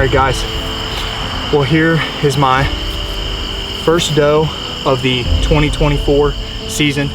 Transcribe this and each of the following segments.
right, guys. Well, here is my first doe of the 2024 season.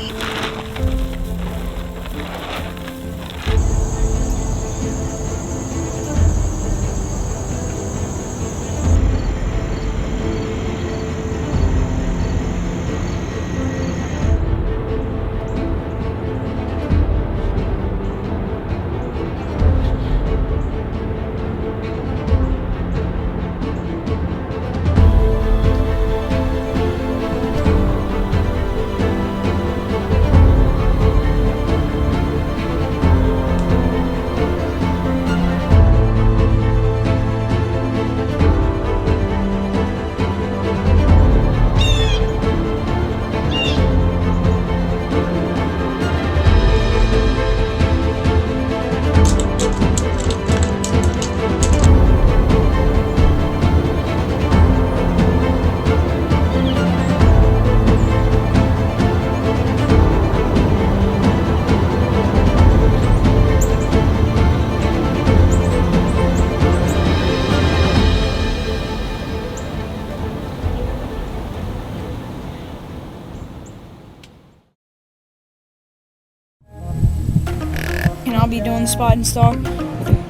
And I'll be doing spot and stalk.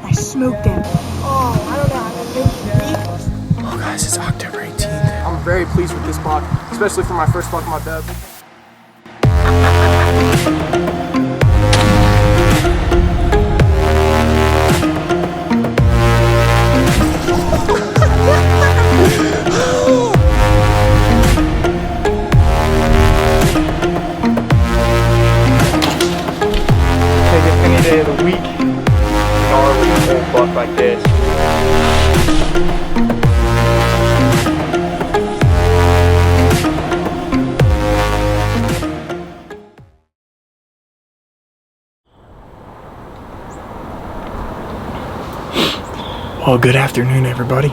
I smoked him. Oh, I don't know. Oh, guys, it's October 18th. I'm very pleased with this buck, especially for my first buck of my dub. Take it any day of the week, gnarly old buck like this. Well, good afternoon, everybody.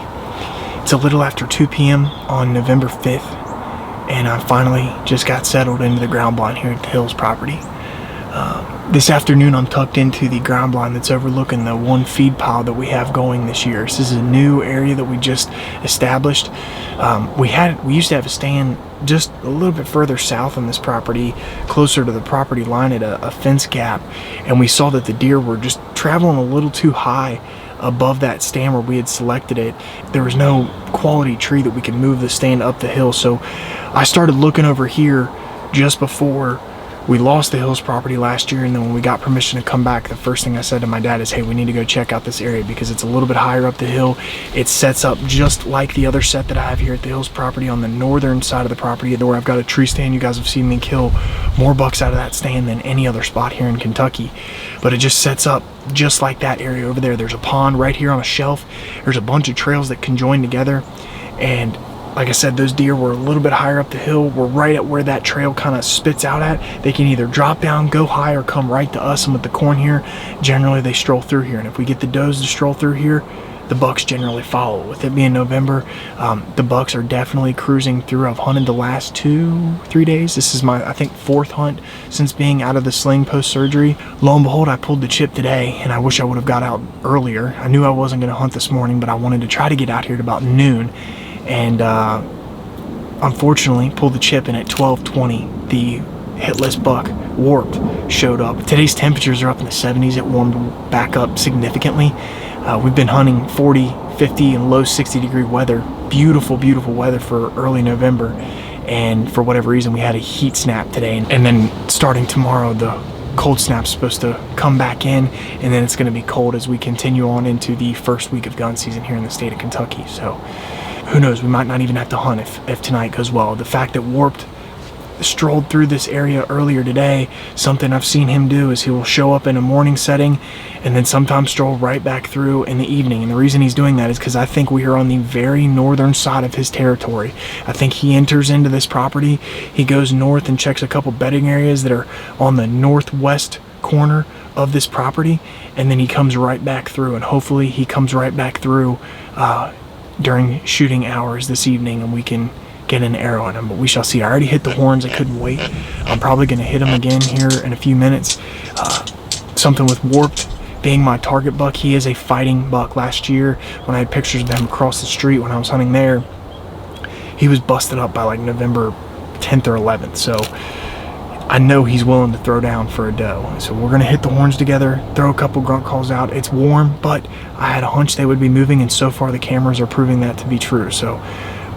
It's a little after 2 p.m. on November 5th, and I finally just got settled into the ground blind here at the Hills property. This afternoon, I'm tucked into the ground blind that's overlooking the one feed pile that we have going this year. This is a new area that we just established. We used to have a stand just a little bit further south on this property, closer to the property line at a fence gap, and we saw that the deer were just traveling a little too high above that stand where we had selected it. There was no quality tree that we could move the stand up the hill, so I started looking over here just before we lost the Hills property last year, and then when we got permission to come back, the first thing I said to my dad is, hey, we need to go check out this area because it's a little bit higher up the hill. It sets up just like the other set that I have here at the Hills property on the northern side of the property, where I've got a tree stand. You guys have seen me kill more bucks out of that stand than any other spot here in Kentucky. But it just sets up just like that area over there. There's a pond right here on a shelf. There's a bunch of trails that conjoin together, and like I said, those deer were a little bit higher up the hill. We're right at where that trail kind of spits out at. They can either drop down, go high, or come right to us. And with the corn here, generally they stroll through here. And if we get the does to stroll through here, the bucks generally follow. With it being November, the bucks are definitely cruising through. I've hunted the last 2-3 days. This is my, I think, 4th hunt since being out of the sling post-surgery. Lo and behold, I pulled the chip today, and I wish I would have got out earlier. I knew I wasn't going to hunt this morning, but I wanted to try to get out here at about noon. And unfortunately pulled the chip, and at 12:20 the hitless buck Warped showed up. Today's temperatures are up in the 70s. It warmed back up significantly. We've been hunting 40, 50 and low 60 degree weather. Beautiful weather for early November, and for whatever reason we had a heat snap today, and then starting tomorrow the cold snap's supposed to come back in, and then it's going to be cold as we continue on into the first week of gun season here in the state of Kentucky. So who knows, we might not even have to hunt if tonight goes well. The fact that Warped strolled through this area earlier today, something I've seen him do is he will show up in a morning setting and then sometimes stroll right back through in the evening. And the reason he's doing that is because I think we are on the very northern side of his territory. I think he enters into this property, he goes north and checks a couple bedding areas that are on the northwest corner of this property, and then he comes right back through, and hopefully he comes right back through during shooting hours this evening, and we can get an arrow on him. But we shall see. I already hit the horns. I couldn't wait. I'm probably going to hit him again here in a few minutes. Something with Warped being my target buck. He is a fighting buck. Last year when I had pictures of him across the street when I was hunting there, he was busted up by like November 10th or 11th. So I know he's willing to throw down for a doe. So we're gonna hit the horns together, throw a couple grunt calls out. It's warm, but I had a hunch they would be moving, and so far the cameras are proving that to be true. So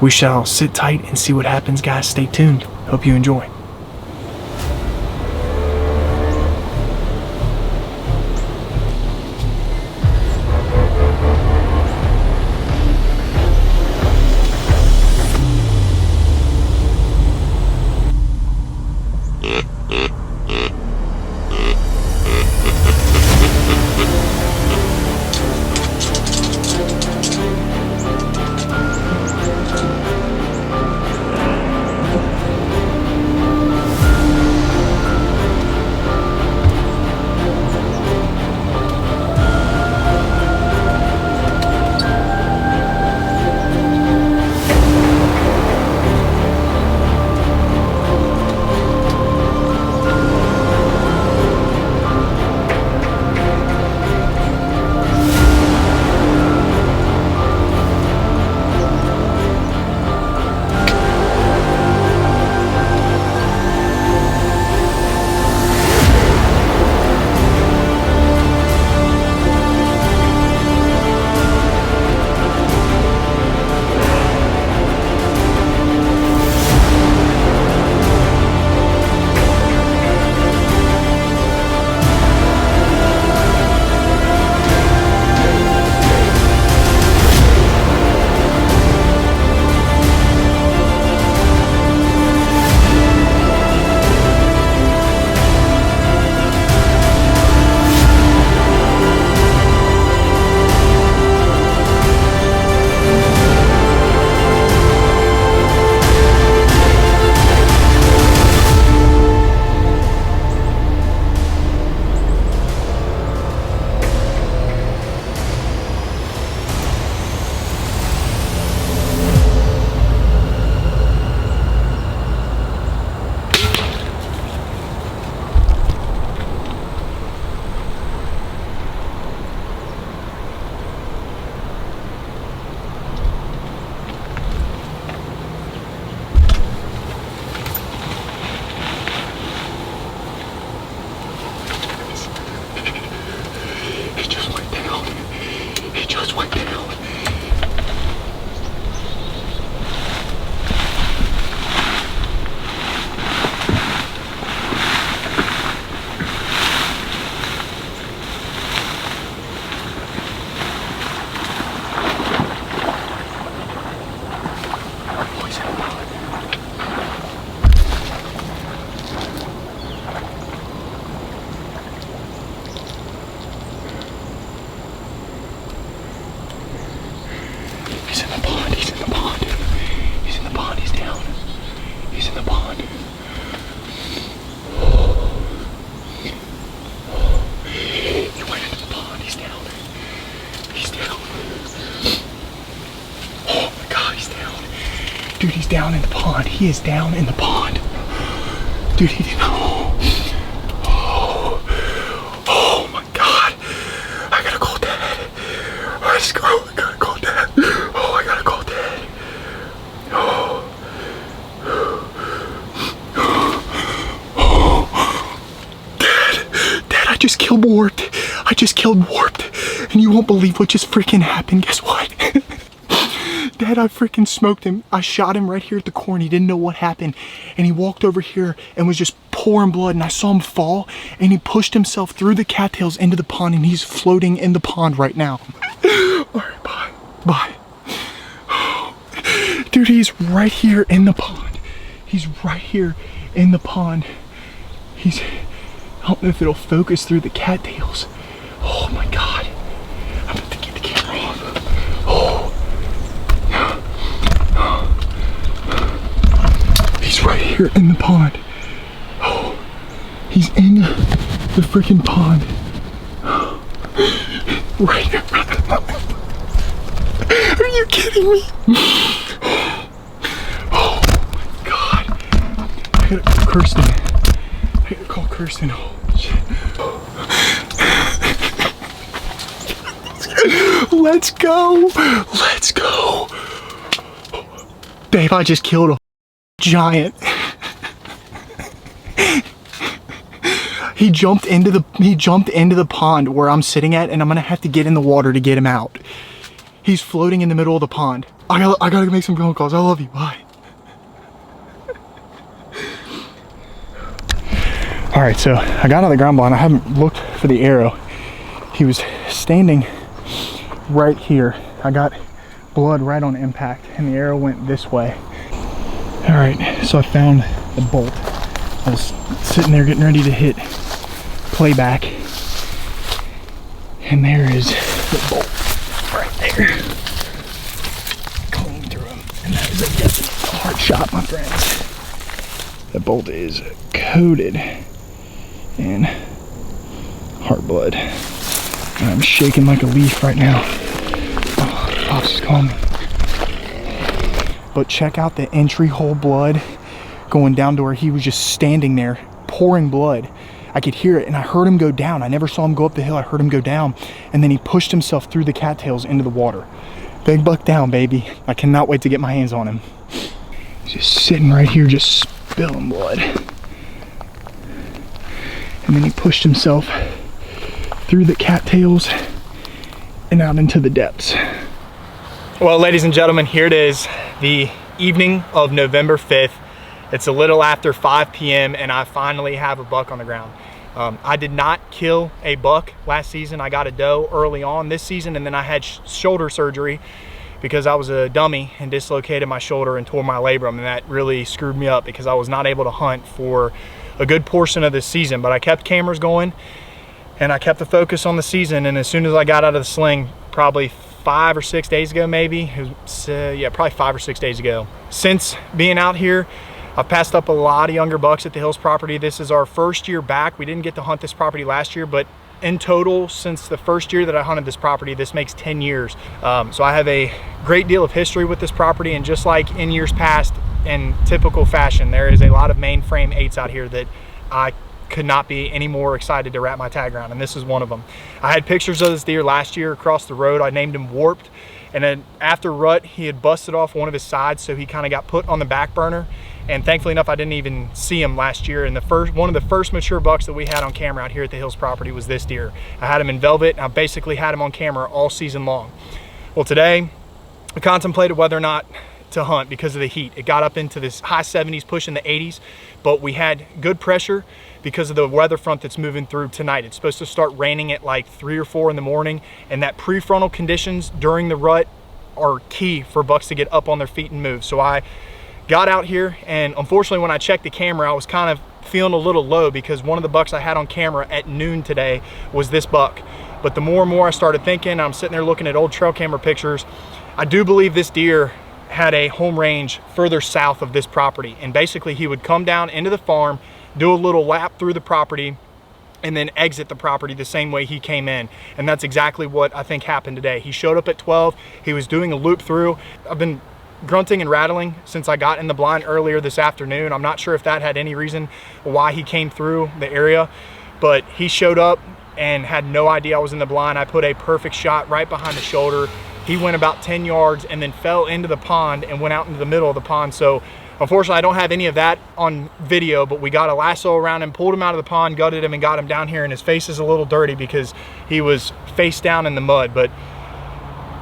we shall sit tight and see what happens, guys. Stay tuned. Hope you enjoy. Dude, he's down in the pond. He is down in the pond. Dude, he didn't. Oh my God. I gotta call Dad. I gotta call Dad. Oh, I gotta call Dad. Dad, I just killed Warped. I just killed Warped. And you won't believe what just freaking happened. Guess what? Dad, I freaking smoked him. I shot him right here at the corn. He didn't know what happened. And he walked over here and was just pouring blood. And I saw him fall. And he pushed himself through the cattails into the pond. And he's floating in the pond right now. All right, bye. Bye. Dude, he's right here in the pond. He's right here in the pond. I don't know if it'll focus through the cattails. Oh my God. I'm about to get the camera off. He's right here in the pond. Oh, he's in the freaking pond. Right here. Are you kidding me? Oh my God. I gotta call Kirsten. Oh, shit. Let's go. Let's go. Babe, I just killed a giant. He jumped into the pond where I'm sitting at, and I'm gonna have to get in the water to get him out. He's floating in the middle of the pond. I gotta make some phone calls. I love you. Bye. All right, so I got on the ground blind. I haven't looked for the arrow. He was standing right here. I got blood right on impact, and the arrow went this way. All right, so I found the bolt. I was sitting there getting ready to hit playback, and there is the bolt right there. Clean through him, and that is a definite hard shot, my friends. The bolt is coated in heart blood. I'm shaking like a leaf right now. Oh, Pops is calling me. But check out the entry hole blood going down to where he was just standing there, pouring blood. I could hear it, and I heard him go down. I never saw him go up the hill. I heard him go down, and then he pushed himself through the cattails into the water. Big buck down, baby. I cannot wait to get my hands on him. He's just sitting right here, just spilling blood. And then he pushed himself through the cattails and out into the depths. Well, ladies and gentlemen, here it is, the evening of November 5th. It's a little after 5 p.m. and I finally have a buck on the ground. I did not kill a buck last season. I got a doe early on this season, and then I had shoulder surgery because I was a dummy and dislocated my shoulder and tore my labrum, and that really screwed me up because I was not able to hunt for a good portion of this season. But I kept cameras going and I kept the focus on the season, and as soon as I got out of the sling, probably 5 or 6 days ago, maybe, probably 5 or 6 days ago. Since being out here, I've passed up a lot of younger bucks at the Hills property. This is our first year back. We didn't get to hunt this property last year, but in total, since the first year that I hunted this property, this makes 10 years. So I have a great deal of history with this property, and just like in years past, in typical fashion, there is a lot of mainframe 8s out here that I could not be any more excited to wrap my tag around, and this is one of them. I had pictures of this deer last year across the road. I named him Warped, and then after rut, he had busted off one of his sides, so he kind of got put on the back burner. And thankfully enough, I didn't even see him last year. And one of the first mature bucks that we had on camera out here at the Hills property was this deer. I had him in velvet, and I basically had him on camera all season long. Well, today I contemplated whether or not to hunt because of the heat. It got up into this high 70s, pushing the 80s, but we had good pressure because of the weather front that's moving through tonight. It's supposed to start raining at like 3 or 4 in the morning, and that prefrontal conditions during the rut are key for bucks to get up on their feet and move. So I got out here, and unfortunately when I checked the camera, I was kind of feeling a little low because one of the bucks I had on camera at noon today was this buck. But the more and more I started thinking, I'm sitting there looking at old trail camera pictures, I do believe this deer had a home range further south of this property, and basically he would come down into the farm, do a little lap through the property, and then exit the property the same way he came in. And that's exactly what I think happened today. He showed up at 12, he was doing a loop through. I've been grunting and rattling since I got in the blind earlier this afternoon. I'm not sure if that had any reason why he came through the area, but he showed up and had no idea I was in the blind. I put a perfect shot right behind the shoulder. He went about 10 yards and then fell into the pond and went out into the middle of the pond. So unfortunately, I don't have any of that on video, but we got a lasso around him, pulled him out of the pond, gutted him, and got him down here, and his face is a little dirty because he was face down in the mud. But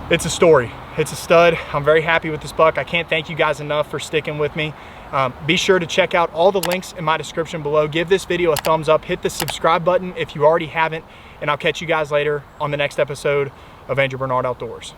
it's a story. It's a stud. I'm very happy with this buck. I can't thank you guys enough for sticking with me. Be sure to check out all the links in my description below. Give this video a thumbs up. Hit the subscribe button if you already haven't. And I'll catch you guys later on the next episode of Andrew Bernard Outdoors.